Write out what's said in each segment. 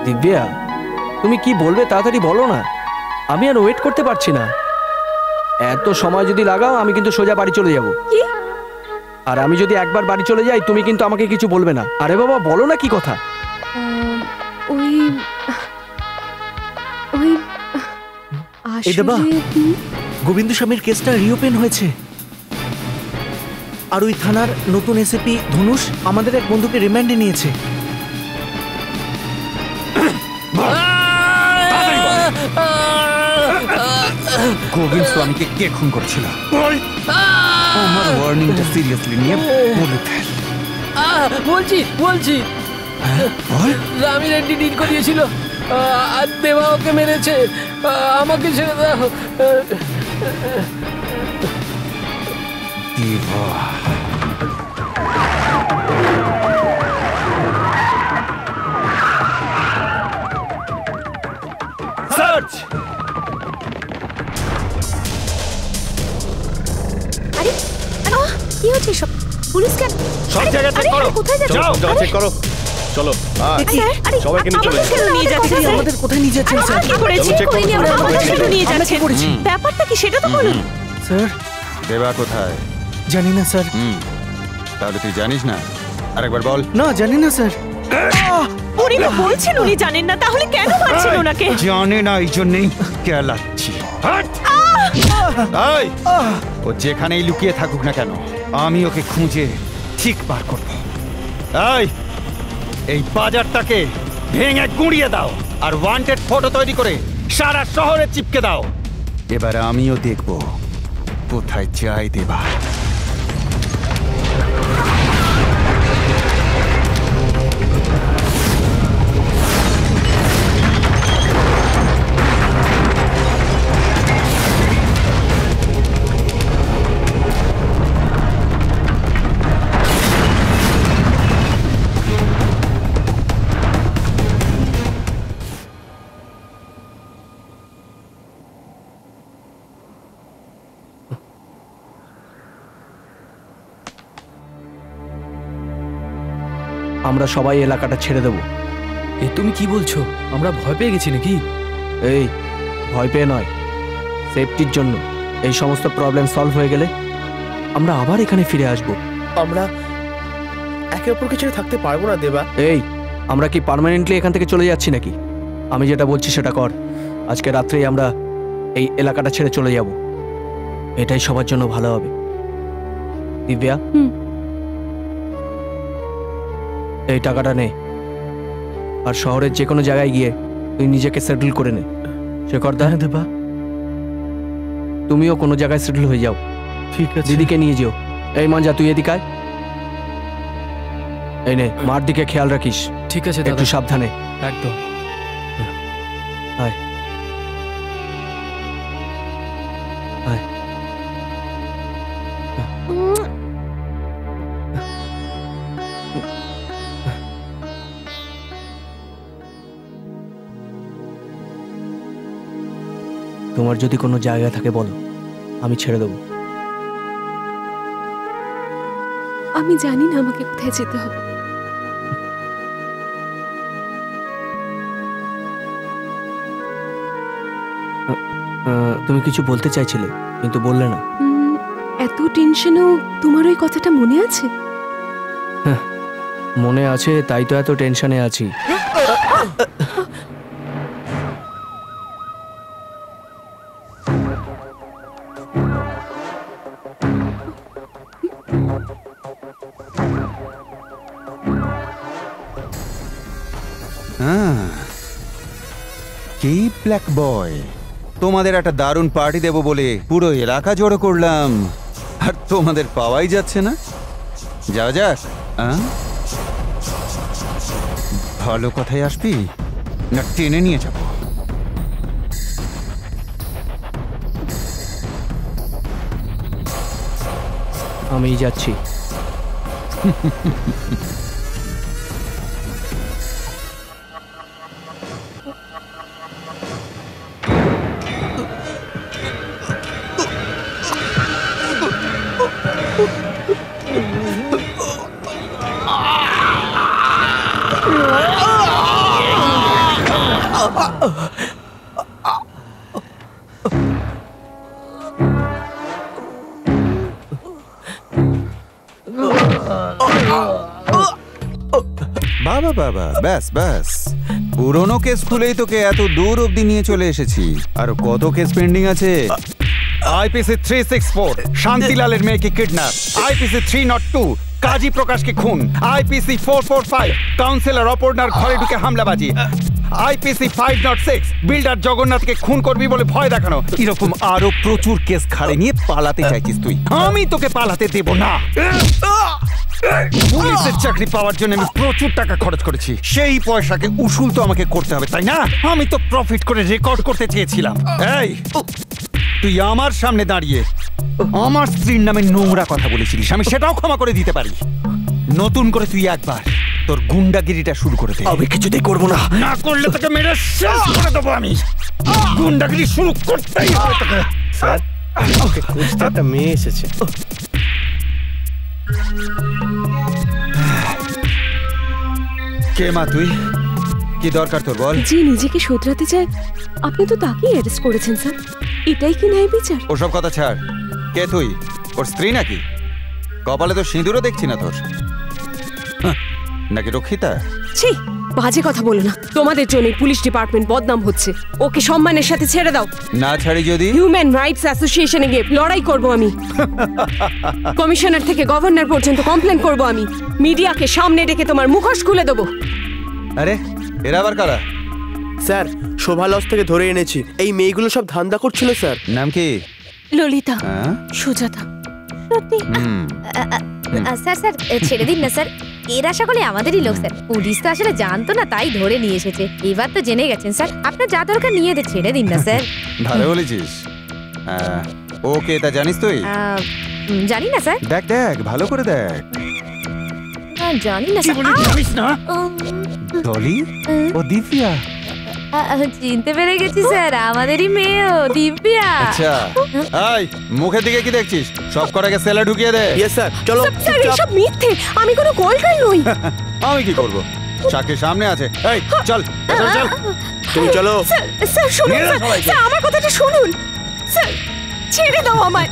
দিব্যা, তুমি কি বলবে তাড়াতাড়ি বলো না, আমি আর ওয়েট করতে পারছি না। এত সময় যদি লাগাও আমি কিন্তু সোজা বাড়ি চলে যাব। আর আমি যদি একবার বাড়ি চলে যাই তুমি কিন্তু আমাকে কিছু বলবে না। আরে বাবা বলো না কি কথা। এই দেবা, গোবিন্দ স্বামীর কেসটা রিওপেন হয়েছে। আর ওই থানার নতুন এসএপি ধনুষ আমাদের এক বন্ধুকে রিমান্ডে নিয়েছে। গোবিন্দ স্বামীকে কে খুন করছিল? আমার ওয়ার্নিংটা সিরিয়াসলি নিয়ে বলে ফেল। বলছি রামি রেড্ডি ডিল করিয়েছিল আর দেবা ওকে মেরেছে। আমাকে ছেড়ে দাও। দেবা সার্চ। আরে কি হচ্ছে সব? পুলিশ কেন? সব জায়গা চেক করো। কোথায় যাচ্ছ? যাও চেক করো। চলো সবাইকে নিয়ে চলে যাও। নিয়ে যাচ্ছেন আমাদের কোথায় নিয়ে যাচ্ছেন স্যার? কি করেছি? আমাদের নিয়ে যাচ্ছেন। ব্যাপারটা কি সেটা তো বলুন স্যার। দেবা কোথায়? জানি না স্যার। তাহলে তুই জানিস না? আরেকবার বল। না জানি না স্যার। উনি তো বলছেন উনি জানেন না, তাহলে কেন মারছেন ওনাকে? জানে না এই জন্যই কেলাচ্ছি। ও যেখানেই লুকিয়ে থাকুক না কেন আমি ওকে খুঁজে ঠিক বার করব। এই বাজারটাকে ভেঙে গুঁড়িয়ে দাও আর ওয়ান্টেড ফটো তৈরি করে সারা শহরে চিপকে দাও। এবার আমিও দেখব কোথায় যাই দেবা। আমরা সবাই এলাকাটা ছেড়ে দেব। এই তুমি কি বলছো? আমরা ভয় পেয়ে গেছি নাকি? এই ভয় পেয়ে নয়, সেফটির জন্য। এই সমস্ত প্রবলেম সলভ হয়ে গেলে আমরা আবার এখানে ফিরে আসব। আমরা একে অপরকে ছেড়ে থাকতে পারবো না দেবা। এই আমরা কি পার্মানেন্টলি এখান থেকে চলে যাচ্ছি নাকি? আমি যেটা বলছি সেটা কর। আজকে রাত্রেই আমরা এই এলাকাটা ছেড়ে চলে যাব। এটাই সবার জন্য ভালো হবে। দিব্যা, এই টাকাটা নে আর শহরের যে কোনো জায়গায় গিয়ে তুই নিজেকে সেটেল করে নে। শেখর দা, দেবা তুমিও কোনো জায়গায় সেটেল হয়ে যাও। ঠিক আছে। দিদিকে নিয়ে যেও। এই মানজা তুই এদিকে আয়। এই নে, মার দিকে খেয়াল রাখিস। ঠিক আছে একটু সাবধানে। একদম। আয় আয়। তোমার যদি কোনো জায়গা থাকে বলো, আমি ছেড়ে দেবো। আমি জানি না আমাকে কোথায় যেতে হবে। তুমি কিছু বলতে চাইছিলে কিন্তু বললে না। এত টেনশনও তোমার ওই কথাটা মনে আছে? মনে আছে, তাই তো এত টেনশনে আছি। কি ব্ল্যাক বয়, তোমাদের একটা দারুণ পার্টি দেব বলে পুরো এলাকা জড়ো করলাম আর তোমাদের পাওয়াই যাচ্ছে না। যাও যাক, ভালো কথাই আসবি না টেনে নিয়ে যাব? আমি যাচ্ছি। বাবা বাবা, ব্যাস ব্যাস, পুরোনো কেস খুলেই তোকে এত দূর অব্দি নিয়ে চলে এসেছি। আর কত কেস পেন্ডিং আছে? আইপিসি 364 শান্তিলালের মেয়েকে কিডন্যাপ, আইপিসি 302 কাজী প্রকাশকে খুন, আইপিসি 445 কাউন্সিলর অপর্ণার ঘরে ঢুকে হামলাবাজি, আইপিসি 506 বিল্ডার জগন্নাথকে খুন করবি বলে ভয় দেখানো। এরকম আরো প্রচুর কেস ঘাড়ে নিয়ে পালাতে চাইছিস তুই, আমি তোকে পালাতে দেব না। পুলিশের চাকরি পাওয়ার জন্য আমি প্রচুর টাকা খরচ করেছি, সেই পয়সাকে উসুল তো আমাকে করতে হবে, তাই না? আমি তো প্রফিট করে রেকর্ড করতে চেয়েছিলাম। এই তুই আমার সামনে দাঁড়িয়ে আমার স্ত্রীর নামে নোংরা কথা বলেছিলিস, আমি সেটাও ক্ষমা করে দিতে পারি। নতুন করে তুই একবার তোর গুন্ডাগিরিটা শুরু করে দে। আমি কিছুতেই করবো না। না করলে তোকে মেরে শেষ করে দেবো আমি। গুন্ডাগিরি শুরু করতেই হবে তোকে। স্যার, ওকে খুঁজতে একটা মেয়ে এসেছে। কে মা তুই? কি দরকার তোর বল? যে নিজেকে শোধরাতে চায় আপনি তো তাকেই অ্যারেস্ট করেছেন স্যার, এটাই কি ন্যায় বিচার? ওসব কথা ছাড়, কে তুই? ওর স্ত্রী নাকি? কপালে তো সিঁদুরও দেখছি না তোর। হাহ, নাকি রক্ষিতা? ছি, বাজে কথা বলো না। তোমাদের জন্যই পুলিশ ডিপার্টমেন্ট বদনাম হচ্ছে। ওকে সম্মানের সাথে ছেড়ে দাও। না ছাড়ি যদি? হিউম্যান রাইটস অ্যাসোসিয়েশনে গিয়ে লড়াই করব আমি। কমিশনার থেকে গভর্নর পর্যন্ত কমপ্লেন করব আমি। মিডিয়াকে সামনে ডেকে তোমার মুখোশ খুলে দেবো। আরে এরা আবার কারা? স্যার, শোভা লজ থেকে ধরে এনেছি। এই মেয়েগুলো সব ধান্দা করছিল স্যার। নাম কি? ললিতা, হ্যাঁ? সুজাতা। হুম, স্যার স্যার ছেড়ে দিন না স্যার, এরা সকলে আমাদেরই লোক স্যার। পুলিশ তো আসলে জানতো না, তাই ধরে নিয়ে এসেছে। এবার তো জেনে গেছেন স্যার, আপনার যা দরকার নিয়ে দে, ছেড়ে দিন না স্যার। ভালো বলেছিস। ওকে, তা জানিস তুই? জানি না স্যার। দেখ দেখ, ভালো করে দেখ। জানি না স্যার। জানিস না? ডলি ও দিব্যা। চিনতে পেরে গেছি স্যার, আমাদেরই মেয়ে ও দিব্যা। আচ্ছা, এই মুখের দিকে কি দেখছিস? সব কটাকে সেলে ঢুকিয়ে দে। ইয়েস স্যার, চলো। স্যার এসব মিথ্যে, আমি কোনো কলকাই নই। আমি কি করব? সাক্ষী সামনে আছে। এই চল, ভেতরে চল। তুমি চলো। স্যার স্যার শুনুন, মেয়েরা স্যার, সবাইকে। স্যার আমার কথাটা শুনুন। স্যার ছেড়ে দাও আমায়।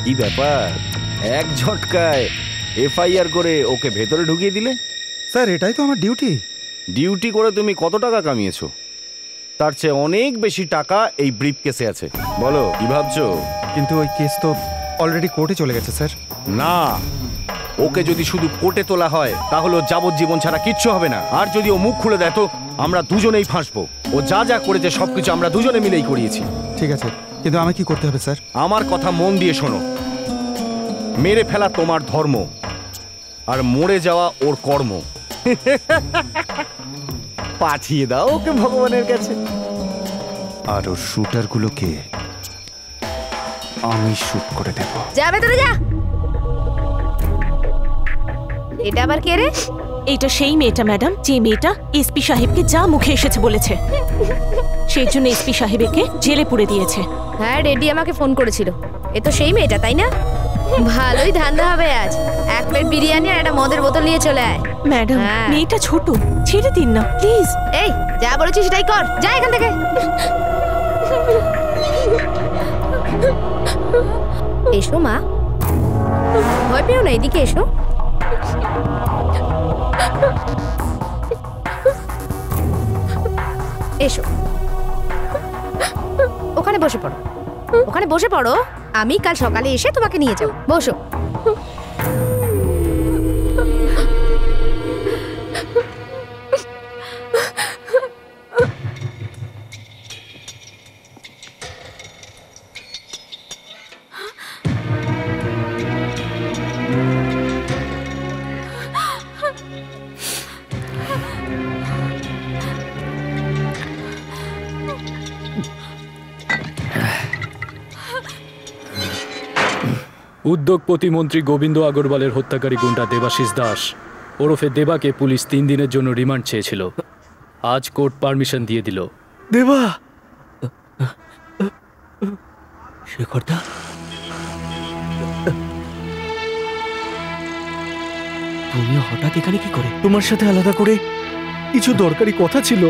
কি ব্যাপার, এক ঝটকায় এফআইআর করে ওকে ভেতরে ঢুকিয়ে দিলে? স্যার, এটাই তো আমার ডিউটি। ডিউটি করে তুমি কত টাকা কামিয়েছো? তার চেয়ে অনেক বেশি টাকা এই ব্রিফ কেসে আছে। বলো কি ভাবছো? কিন্তু ওই কেস তো অলরেডি কোর্টে চলে গেছে স্যার। না, ওকে যদি শুধু কোর্টে তোলা হয় তাহলে ওর যাবজ্জীবন ছাড়া কিচ্ছু হবে না। আর যদি ও মুখ খুলে দেয় তো আমরা দুজনেই ফাঁসবো। ও যা যা করেছে সবকিছু আমরা দুজনে মিলেই করিয়েছি। ঠিক আছে, কিন্তু আমাকে কি করতে হবে স্যার? আমার কথা মন দিয়ে শোনো। মেরে ফেলা তোমার ধর্ম, আর মরে যাওয়া ওর কর্ম। পাঠিয়ে দাও ওকে ভগবানের কাছে। আর ওর শুটারগুলোকে আমি শুট করে দেব। যাবে তোরা, যা। এটা আবার কে রে? এটা সেই মেয়েটা ম্যাডাম, যে মেয়েটা এসপি সাহেবকে যা মুখে এসেছে বলেছে, সেই জন্য এসপি সাহেবকে জেলে পুরে দিয়েছে। হ্যাঁ, রেডি আমাকে ফোন করেছিল। এ তো সেই মেয়েটা, তাই না? ভালোই ধান্দা হবে আজ। এক প্লেট বিরিয়ানি আর একটা মদের বোতল নিয়ে চলে আয়। ম্যাডাম, হ্যাঁ। মেয়েটা ছোট, ছেড়ে দিন না প্লিজ। এই যা বলেছি সেটাই কর, যা এখান থেকে। এসো মা, ভয় পেও না, এদিকে এসো। এসো, ওখানে বসে পড়ো, ওখানে বসে পড়ো। আমি কাল সকালে এসে তোমাকে নিয়ে যাবো। বসো। উদ্যোগ প্রতিমন্ত্রী গোবিন্দ আগরওয়ালের হত্যাকারী গুন্ডা দেবাশিস দাস ওরফে দেবাকে পুলিশ 3 দিনের জন্য রিমান্ড চেয়েছিল। আজ কোর্ট পারমিশন দিয়ে দিল। দেবা, শেখরদা, তুমি হঠাৎ এখানে কি করে? তোমার সাথে আলাদা করে কিছু দরকারি কথা ছিল।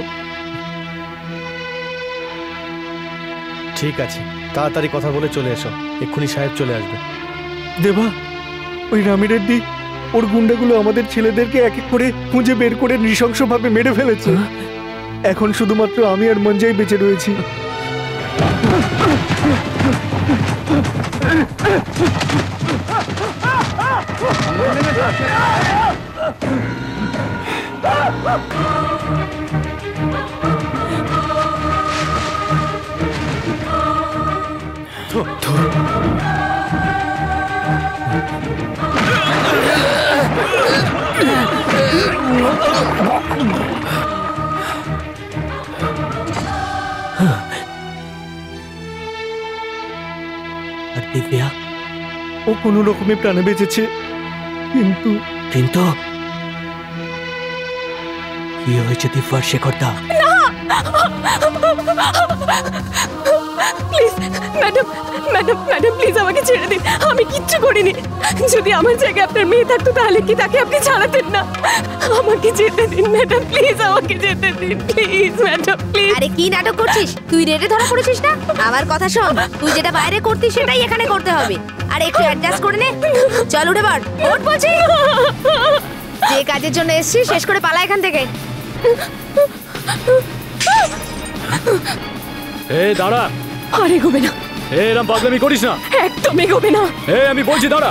ঠিক আছে, তাড়াতাড়ি কথা বলে চলে এসো, এক্ষুনি সাহেব চলে আসবে। দেবা, ওই রামি রেড্ডি ওর গুন্ডাগুলো আমাদের ছেলেদেরকে এক এক করে খুঁজে বের করে নৃশংসভাবে মেরে ফেলেছে। এখন শুধুমাত্র আমি আর মঞ্জাই বেঁচে রয়েছি। আর দিব্যা? ও কোনো রকমে প্রাণে বেঁচেছে, কিন্তু কিন্তু কি হয়েছে দিব্যার, শেখরদা? Please madam, madam, madam please আমাকে ছেড়ে দিন, আমি কিচ্ছু করিনি। যদি আমার জায়গায় আপনার মেয়ে থাকতো তাহলে কি তাকে আপনি ছাড়াতেন না? আমাকে যেতে দিন ম্যাডাম, প্লিজ আমাকে যেতে দিন, প্লিজ ম্যাডাম, প্লিজ। আরে কি নাটক করছিস তুই? রেডে ধরা পড়েছিস না? আমার কথা শোন, তুই যেটা বাইরে করতিস সেটাই এখানে করতে হবে। আর একটু অ্যাডজাস্ট করে নে। চল উঠে পড়, ওঠ বলছি। যে কাজের জন্য এসেছিস শেষ করে পালা এখান থেকে। এই দাঁড়া, আর এগোবে না, এরম পাগলামি করিস না, একদম এগোবে না। আমি বলছি দাঁড়া।